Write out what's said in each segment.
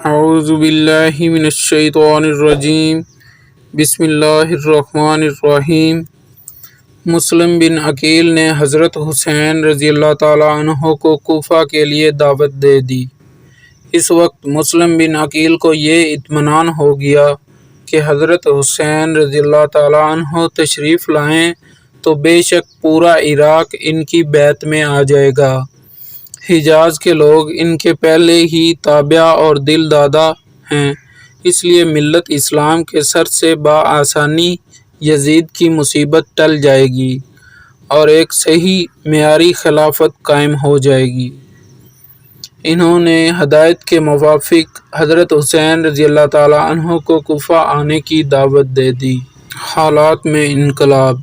اعوذ باللہ من الشیطان الرجیم بسم اللہ الرحمن الرحیم۔ مسلم بن عقیل نے حضرت حسین رضی اللہ تعالیٰ عنہ کو کوفہ کے لیے دعوت دے دی۔ اس وقت مسلم بن عقیل کو یہ اطمینان ہو گیا کہ حضرت حسین رضی اللہ تعالیٰ عنہ تشریف لائیں تو بے شک پورا عراق ان کی بیعت میں آ جائے گا۔ حجاز کے لوگ ان کے پہلے ہی تابع اور دل دادا ہیں، اس لیے ملت اسلام کے سر سے بآسانی یزید کی مصیبت ٹل جائے گی اور ایک صحیح معیاری خلافت قائم ہو جائے گی۔ انہوں نے ہدایت کے موافق حضرت حسین رضی اللہ تعالیٰ عنہ کو کوفہ آنے کی دعوت دے دی۔ حالات میں انقلاب۔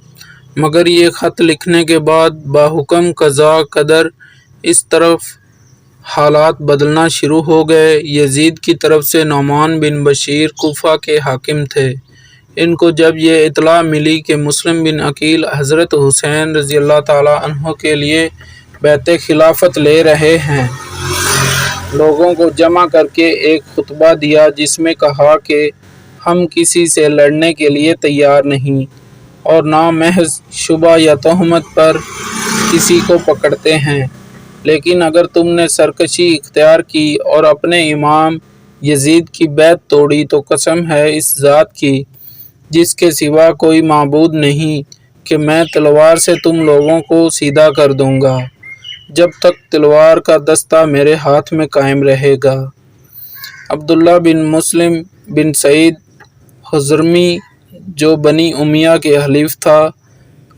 مگر یہ خط لکھنے کے بعد بحکم قضا قدر اس طرف حالات بدلنا شروع ہو گئے۔ یزید کی طرف سے نعمان بن بشیر کوفہ کے حاکم تھے۔ ان کو جب یہ اطلاع ملی کہ مسلم بن عقیل حضرت حسین رضی اللہ تعالیٰ عنہ کے لیے بیعت خلافت لے رہے ہیں، لوگوں کو جمع کر کے ایک خطبہ دیا جس میں کہا کہ ہم کسی سے لڑنے کے لیے تیار نہیں اور نہ محض شبہ یا تہمت پر کسی کو پکڑتے ہیں، لیکن اگر تم نے سرکشی اختیار کی اور اپنے امام یزید کی بیعت توڑی تو قسم ہے اس ذات کی جس کے سوا کوئی معبود نہیں کہ میں تلوار سے تم لوگوں کو سیدھا کر دوں گا جب تک تلوار کا دستہ میرے ہاتھ میں قائم رہے گا۔ عبداللہ بن مسلم بن سعید خزرمی جو بنی امیہ کے حلیف تھا،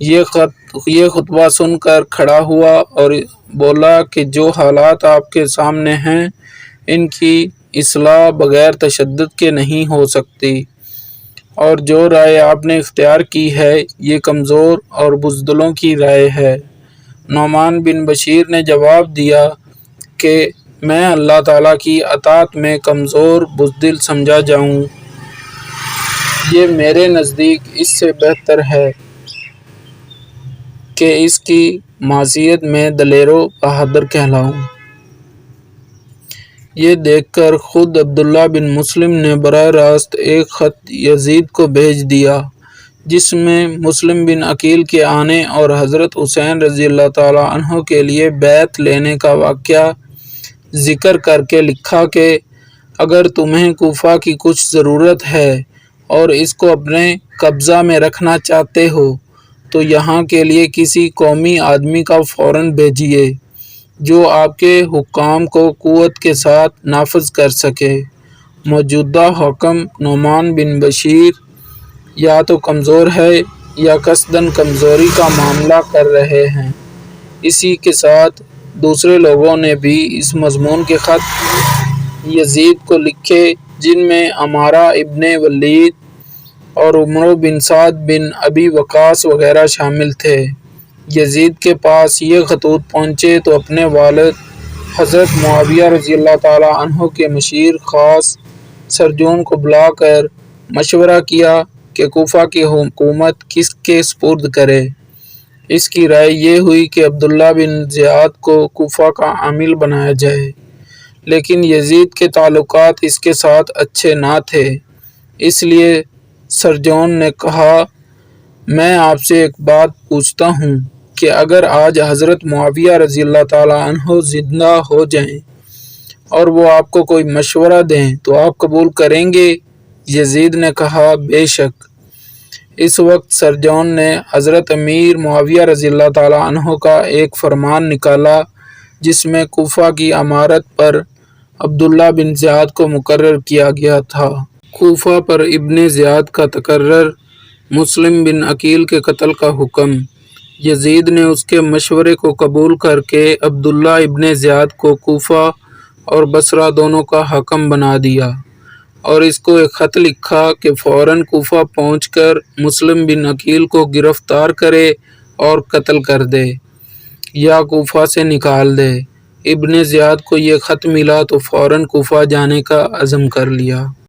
یہ خطبہ سن کر کھڑا ہوا اور بولا کہ جو حالات آپ کے سامنے ہیں ان کی اصلاح بغیر تشدد کے نہیں ہو سکتی، اور جو رائے آپ نے اختیار کی ہے یہ کمزور اور بزدلوں کی رائے ہے۔ نعمان بن بشیر نے جواب دیا کہ میں اللہ تعالیٰ کی اطاعت میں کمزور بزدل سمجھا جاؤں، یہ میرے نزدیک اس سے بہتر ہے کہ اس کی معصیت میں دلیر و بہادر کہلاؤں۔ یہ دیکھ کر خود عبداللہ بن مسلم نے براہ راست ایک خط یزید کو بھیج دیا جس میں مسلم بن عقیل کے آنے اور حضرت حسین رضی اللہ تعالیٰ عنہ کے لیے بیعت لینے کا واقعہ ذکر کر کے لکھا کہ اگر تمہیں کوفہ کی کچھ ضرورت ہے اور اس کو اپنے قبضہ میں رکھنا چاہتے ہو تو یہاں کے لیے کسی قومی آدمی کا فوراً بھیجیے جو آپ کے حکام کو قوت کے ساتھ نافذ کر سکے۔ موجودہ حاکم نعمان بن بشیر یا تو کمزور ہے یا قصداً کمزوری کا معاملہ کر رہے ہیں۔ اسی کے ساتھ دوسرے لوگوں نے بھی اس مضمون کے خط یزید کو لکھے جن میں عمارہ ابن ولید اور عمرو بن سعد بن ابی وقاص وغیرہ شامل تھے۔ یزید کے پاس یہ خطوط پہنچے تو اپنے والد حضرت معاویہ رضی اللہ تعالیٰ عنہ کے مشیر خاص سرجون کو بلا کر مشورہ کیا کہ کوفہ کی حکومت کس کے سپرد کرے۔ اس کی رائے یہ ہوئی کہ عبداللہ بن زیاد کو کوفہ کا عامل بنایا جائے، لیکن یزید کے تعلقات اس کے ساتھ اچھے نہ تھے، اس لیے سرجون نے کہا میں آپ سے ایک بات پوچھتا ہوں کہ اگر آج حضرت معاویہ رضی اللہ تعالیٰ عنہ زندہ ہو جائیں اور وہ آپ کو کوئی مشورہ دیں تو آپ قبول کریں گے؟ یزید نے کہا بے شک۔ اس وقت سرجون نے حضرت امیر معاویہ رضی اللہ تعالیٰ عنہ کا ایک فرمان نکالا جس میں کوفہ کی امارت پر عبداللہ بن زیاد کو مقرر کیا گیا تھا۔ کوفہ پر ابن زیاد کا تقرر، مسلم بن عقیل کے قتل کا حکم۔ یزید نے اس کے مشورے کو قبول کر کے عبداللہ ابن زیاد کو کوفہ اور بصرہ دونوں کا حاکم بنا دیا اور اس کو ایک خط لکھا کہ فوراً کوفہ پہنچ کر مسلم بن عقیل کو گرفتار کرے اور قتل کر دے یا کوفہ سے نکال دے۔ ابن زیاد کو یہ خط ملا تو فوراً کوفہ جانے کا عزم کر لیا۔